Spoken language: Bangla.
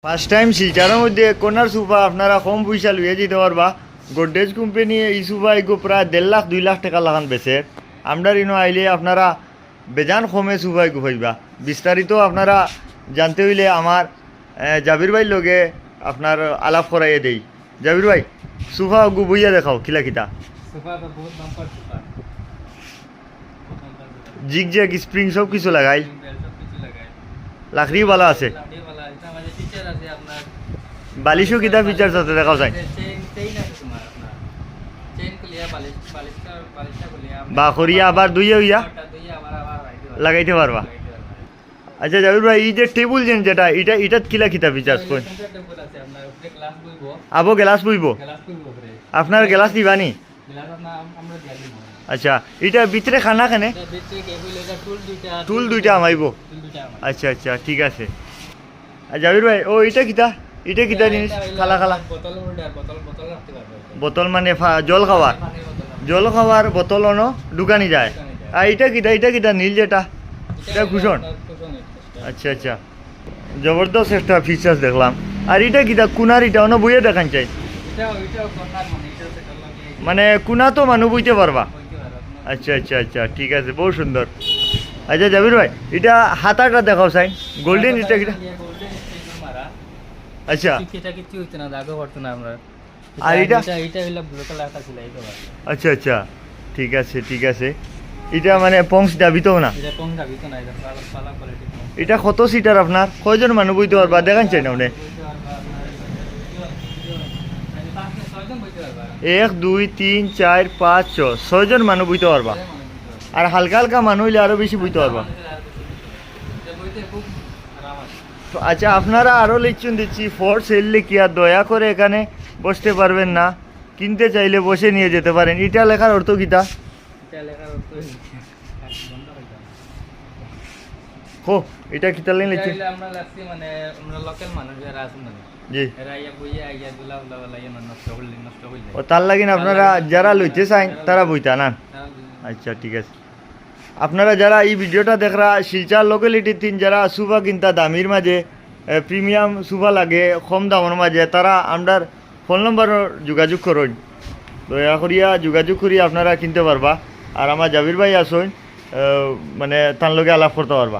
ফার্স্ট টাইম শিলচারের মধ্যে কোনার সোফা আপনারা কম পয়সা লইয়ে যেতে পারবা। গোদরেজ কোম্পানি এই সোফা এগো প্রায় 1.5 লাখ 2 লাখ টাকা লাগান বেছে। আমরা ইনো আইলে আপনারা বেজান কমে সোফা এগো পাইবা। বিস্তারিত আপনারা জানতে হইলে আমার জাবির ভাই লগে আপনার আলাপ করাইয়ে দেই। জাবির ভাই সোফা গু বইয়া দেখাও কিলা কিতা জিগ জ্যাগ স্প্রিং সব কিছু লাগাই, লাকড়ি ভালো আছে, বালিশও কিতা ফিচার্স আছে দেখাও যায় বা করিয়া আবার দুইয়া হইয়া লাগাইতে পারবা। আচ্ছা জাবির ভাই এই যে টেবুল যেটা এটা এটাত কিলা কিতা ফিচার্স কোন আবো গ্লাস বইব আপনার গ্লাস দিবানি? আচ্ছা এটা ভিতরে খানা খানে টুল দুইটা আমাইব। আচ্ছা আচ্ছা ঠিক আছে। আর জাবির ভাই ও এটা কিতা জিনিস খালা খালা বোতল মানে জল খাওয়ার বোতল অনো ঢুকানি যায়। আর এটা কিতা নীল যেটা এটা কুশন। আচ্ছা আচ্ছা জবরদস্ত একটা ফিচার্স দেখলাম। আর এটা কিতা কুনার এটা অনো বইয়ে দেখান চাই মানে কুনা তো মানুষ বইতে পারবা। আচ্ছা আচ্ছা আচ্ছা ঠিক আছে বহু সুন্দর। আচ্ছা জাবির ভাই এটা হাতাটা দেখাও সাইন গোল্ডেন এটা কিটা? আচ্ছা আর এটা আচ্ছা আচ্ছা ঠিক আছে ঠিক আছে। এটা মানে পংস দাবিত না, এটা কত সিটার আপনার কয়জন মানুষ বইতে পারবা দেখান চাই না উনি? 1 2 3 4 5 6 জন মানুষ বইতে পারবা। আর হালকা হালকা মানুষ হইলে আরো বেশি বইতে পারবা। তো আচ্ছা আপনারা আরো লিখুন দিচ্ছি ফর সেল লিখি আর দয়া করে এখানে বসতে পারবেন না, কিনতে চাইলে বসে নিয়ে যেতে পারেন। এটা লেখার অর্থ কিতা? হো এটা কিতা লেন লিখছি আমরা লাগছি মানে আমরা লোকাল মানুষ যারা আছেন মানে জি এরা ইয়া বইয়া আইয়া দুলা উলা ওলা ইয়া নষ্ট হইলে ও তার লাগি আপনারা যারা লইতে চান তারা বইতা না। আচ্ছা ঠিক আছে। আপনারা যারা এই ভিডিওটা দেখরা শিলচর লোকালিটি তিন যারা সোফা কিনতা দামির মাঝে প্রিমিয়াম সোফা লাগে কম দামের মাঝে তারা আমরার ফোন নম্বর যোগাযোগ করুন, দয়া করিয়া যোগাযোগ করি আপনারা কিনতে পারবা। আর আমার জাবির ভাই আসুন মানে তার লগে আলাপ করতে পারবা।